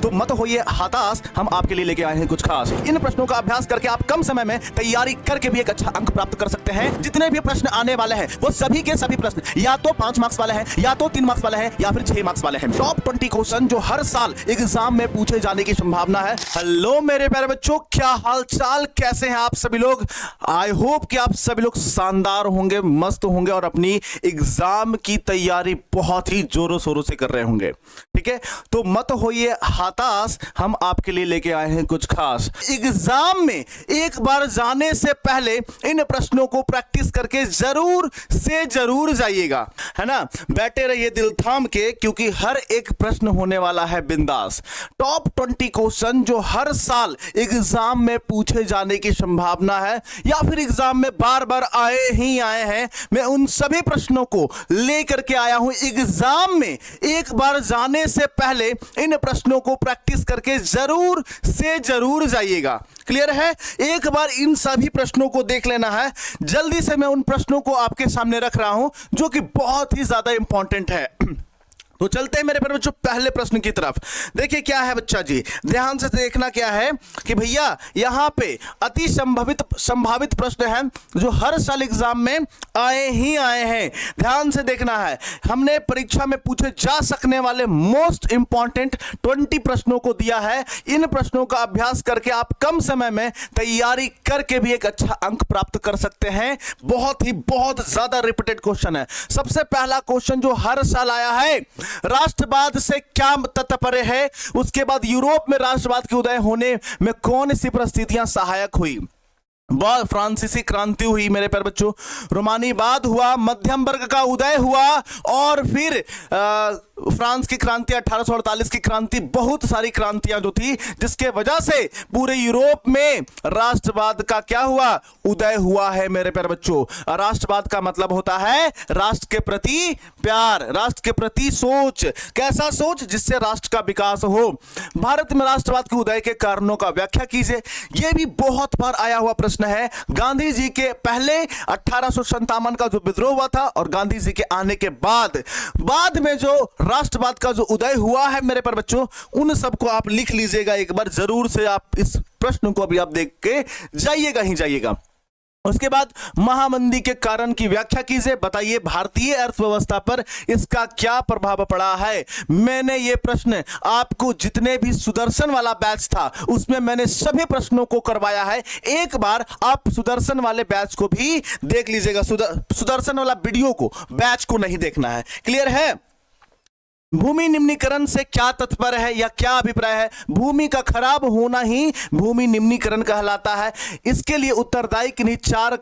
तो मत होइए हताश, हम आपके लिए लेके आए हैं कुछ खास। इन प्रश्नों का अभ्यास करके आप कम समय में तैयारी करके भी एक अच्छा अंक प्राप्त कर सकते हैं। जितने भी प्रश्न आने वाले हैं वो सभी के सभी प्रश्न या तो 5 मार्क्स वाले हैं, या तो 3 मार्क्स वाले हैं, या फिर 6 मार्क्स वाले हैं। टॉप 20 क्वेश्चन जो हर साल एग्जाम में पूछे जाने की संभावना है। हेलो मेरे प्यारे बच्चों, क्या हाल चाल, कैसे हैं आप सभी लोग? आई होप कि आप सभी लोग शानदार होंगे, मस्त होंगे और अपनी एग्जाम की तैयारी बहुत ही जोरों शोरों से कर रहे होंगे। ठीक है, तो मत होइए हताश, हम आपके लिए लेके आए हैं कुछ खास। एग्जाम में एक बार जाने से पहले इन प्रश्नों को प्रैक्टिस करके जरूर से जरूर जाइएगा, है ना। बैठे रहिए दिल थाम के, क्योंकि हर एक प्रश्न होने वाला है बिंदास। टॉप 20 क्वेश्चन जो हर साल एग्जाम में पूछे जाने की संभावना है या फिर एग्जाम में बार बार आए ही आए हैं, मैं उन सभी प्रश्नों को लेकर के आया हूं। एग्जाम में एक बार जाने से पहले इन प्रश्नों को प्रैक्टिस करके जरूर से जरूर जाइएगा। क्लियर है? एक बार इन सभी प्रश्नों को देख लेना है। जल्दी से मैं उन प्रश्नों को आपके सामने रख रहा हूं जो कि बहुत ही ज्यादा इंपॉर्टेंट है। तो चलते हैं मेरे प्यारे बच्चों पहले प्रश्न की तरफ। देखिए क्या है बच्चा जी, ध्यान से देखना क्या है कि भैया यहां पे अति संभावित प्रश्न है जो हर साल एग्जाम में आए ही आए हैं। ध्यान से देखना है, हमने परीक्षा में पूछे जा सकने वाले मोस्ट इंपॉर्टेंट 20 प्रश्नों को दिया है। इन प्रश्नों का अभ्यास करके आप कम समय में तैयारी करके भी एक अच्छा अंक प्राप्त कर सकते हैं। बहुत ज्यादा रिपीटेड क्वेश्चन है। सबसे पहला क्वेश्चन जो हर साल आया है, राष्ट्रवाद से क्या तात्पर्य है? उसके बाद यूरोप में राष्ट्रवाद के उदय होने में कौन सी परिस्थितियां सहायक हुई? फ्रांसीसी क्रांति हुई मेरे प्यारे बच्चों, रोमानीवाद हुआ, मध्यम वर्ग का उदय हुआ, और फिर फ्रांस की क्रांति, 1848 की क्रांति, बहुत सारी क्रांतियां जो थी जिसके वजह से पूरे यूरोप में राष्ट्रवाद का क्या हुआ? उदय हुआ है मेरे प्यारे बच्चों। राष्ट्रवाद का मतलब होता है राष्ट्र के प्रति प्यार, राष्ट्र के प्रति सोच। कैसा सोच? जिससे राष्ट्र का विकास हो। भारत में राष्ट्रवाद के उदय के कारणों का व्याख्या कीजिए। यह भी बहुत बार आया हुआ प्रश्न है। गांधी जी के पहले 1857 का जो विद्रोह हुआ था और गांधी जी के आने के बाद में जो राष्ट्रवाद का जो उदय हुआ है मेरे पर बच्चों, उन सबको आप लिख लीजिएगा एक बार जरूर से। आप इस प्रश्न को अभी आप देख के जाइएगा ही जाइएगा। उसके बाद महामंदी के कारण की व्याख्या कीजिए। बताइए भारतीय अर्थव्यवस्था पर इसका क्या प्रभाव पड़ा है? मैंने ये प्रश्न आपको जितने भी सुदर्शन वाला बैच था उसमें मैंने सभी प्रश्नों को करवाया है। एक बार आप सुदर्शन वाले बैच को भी देख लीजिएगा। सुदर्शन वाला वीडियो को, बैच को नहीं देखना है। क्लियर है? भूमि निम्नीकरण से क्या तात्पर्य है या क्या अभिप्राय है? भूमि का खराब होना ही भूमि निम्नीकरण कहलाता है। इसके लिए उत्तरदायी किन्हीं 4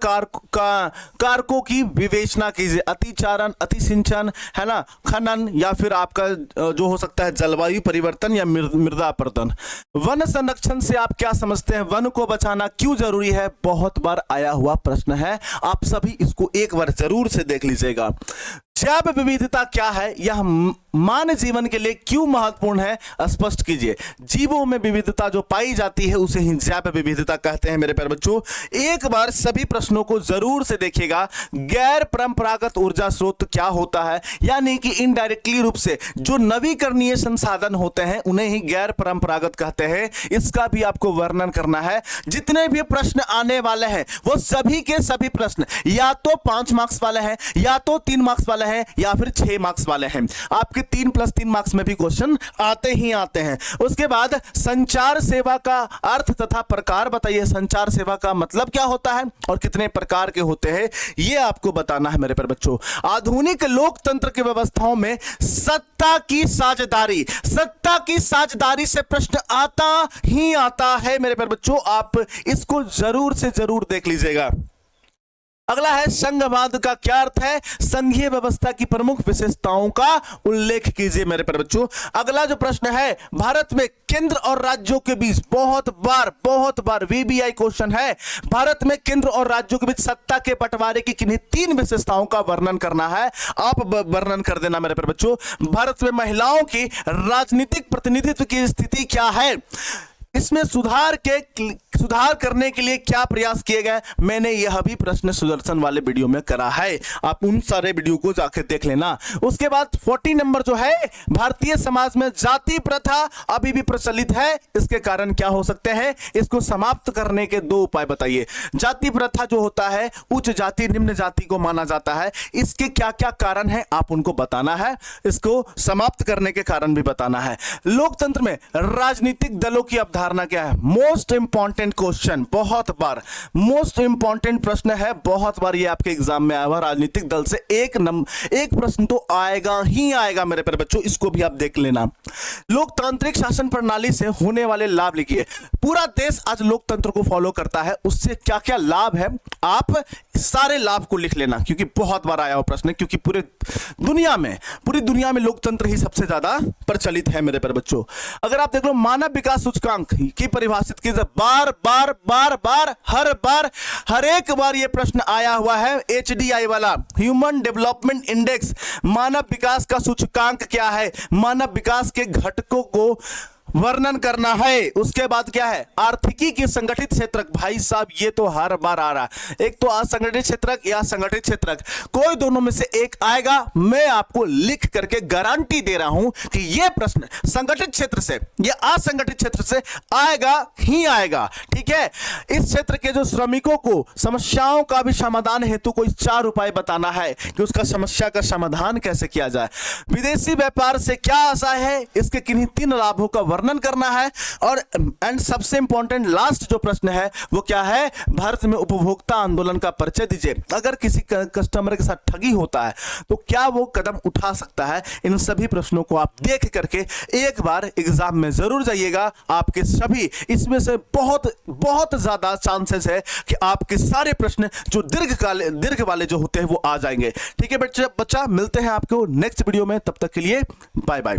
कारकों की विवेचना कीजिए। अतिचारण, अतिसिंचन, है ना, खनन, या फिर आपका जो हो सकता है जलवायु परिवर्तन या मृदा अपरदन। वन संरक्षण से आप क्या समझते हैं? वन को बचाना क्यों जरूरी है? बहुत बार आया हुआ प्रश्न है। आप सभी इसको एक बार जरूर से देख लीजिएगा। जैव विविधता क्या है? यह मानव जीवन के लिए क्यों महत्वपूर्ण है? स्पष्ट कीजिए। जीवों में विविधता जो पाई जाती है उसे ही जैव विविधता कहते हैं मेरे प्यारे बच्चों। एक बार सभी प्रश्नों को जरूर से देखिएगा। गैर परंपरागत ऊर्जा स्रोत क्या होता है? यानी कि इनडायरेक्टली रूप से जो नवीकरणीय संसाधन होते हैं उन्हें ही गैर परंपरागत कहते हैं। इसका भी आपको वर्णन करना है। जितने भी प्रश्न आने वाले हैं वो सभी के सभी प्रश्न या तो 5 मार्क्स वाले हैं, या तो 3 मार्क्स वाले हैं, या फिर 6 मार्क्स वाले हैं। आपके 3 + 3 मार्क्स में भी क्वेश्चन आते ही आते हैं। उसके बाद संचार सेवा का अर्थ तथा प्रकार बताइए। संचार सेवा का मतलब क्या होता है और कितने प्रकार के होते हैं, यह आपको बताना है मेरे प्यारे बच्चों। आधुनिक लोकतंत्र की व्यवस्थाओं में सत्ता की साझेदारी से प्रश्न आता ही आता है मेरे प्यारे बच्चों। आप इसको जरूर से जरूर देख लीजिएगा। अगला है संघवाद का क्या अर्थ है? संघीय व्यवस्था की प्रमुख विशेषताओं का उल्लेख कीजिए मेरे प्यारे बच्चों। अगला जो प्रश्न है, भारत में केंद्र और राज्यों के बीच, बहुत बार वीबीआई क्वेश्चन है। भारत में केंद्र और राज्यों के बीच सत्ता के बंटवारे की किन्हीं 3 विशेषताओं का वर्णन करना है। आप वर्णन कर देना मेरे प्यारे बच्चों। भारत में महिलाओं की राजनीतिक प्रतिनिधित्व की स्थिति क्या है? इसमें सुधार सुधार करने के लिए क्या प्रयास किए गए, मैंने यह भी प्रश्न सुदर्शन वाले वीडियो में करा है, आप उन सारे वीडियो को जाकर देख लेना। उसके बाद 40 नंबर जो है, भारतीय समाज में जाति प्रथा अभी भी प्रचलित है, इसके कारण क्या हो सकते हैं, इसको समाप्त करने के 2 उपाय बताइए। जाति प्रथा जो होता है, उच्च जाति निम्न जाति को माना जाता है, इसके क्या क्या कारण है आप उनको बताना है, इसको समाप्त करने के कारण भी बताना है। लोकतंत्र में राजनीतिक दलों की अवधारणा क्या है, मोस्ट इंपॉर्टेंट क्वेश्चन, बहुत बार मोस्ट इंपॉर्टेंट प्रश्न है, बहुत बार ये आपके एग्जाम में आया हुआ। राजनीतिक दल से एक प्रश्न तो आएगा ही आएगा मेरे प्यारे बच्चों, इसको भी आप देख लेना। लोकतांत्रिक शासन प्रणाली से होने वाले लाभ लिखिए। पूरा देश आज लोकतंत्र को फॉलो करता है, उससे क्या क्या लाभ है, आप सारे लाभ को लिख लेना, क्योंकि बहुत बार आया हुआ प्रश्न है, क्योंकि पूरी दुनिया में लोकतंत्र ही सबसे ज्यादा प्रचलित है मेरे प्यारे बच्चों। अगर आप देख लो मानव विकास सूचकांक की परिभाषित कीजिए, बार हर एक बार ये प्रश्न आया हुआ है। HDI वाला ह्यूमन डेवलपमेंट इंडेक्स, मानव विकास का सूचकांक क्या है, मानव विकास के घटकों को वर्णन करना है। उसके बाद क्या है, आर्थिकी की संगठित क्षेत्रक, भाई साहब ये तो हर बार आ रहा है, एक तो असंगठित क्षेत्रक या संगठित क्षेत्रक, कोई दोनों में से एक आएगा। मैं आपको लिख करके गारंटी दे रहा हूं कि यह प्रश्न संगठित क्षेत्र से या असंगठित क्षेत्र से आएगा ही आएगा, ठीक है। इस क्षेत्र के जो श्रमिकों को समस्याओं का भी समाधान हेतु कोई 4 उपाय बताना है कि उसका समस्या का समाधान कैसे किया जाए। विदेशी व्यापार से क्या आशा है, इसके किन्हीं 3 लाभों का वर्णन करना है। और सबसे इंपॉर्टेंट लास्ट जो प्रश्न है वो क्या है, भारत में उपभोक्ता आंदोलन का परिचय दीजिए। अगर किसी कस्टमर के साथ ठगी होता है तो क्या वो कदम उठा सकता है। इन सभी प्रश्नों को आप देख करके एक बार एग्जाम में जरूर जाइएगा, आपके सभी इसमें से बहुत ज्यादा चांसेस है कि आपके सारे प्रश्न जो दीर्घ वाले जो होते हैं वो आ जाएंगे, ठीक है बच्चा। मिलते हैं आपको नेक्स्ट वीडियो में, तब तक के लिए बाय बाय।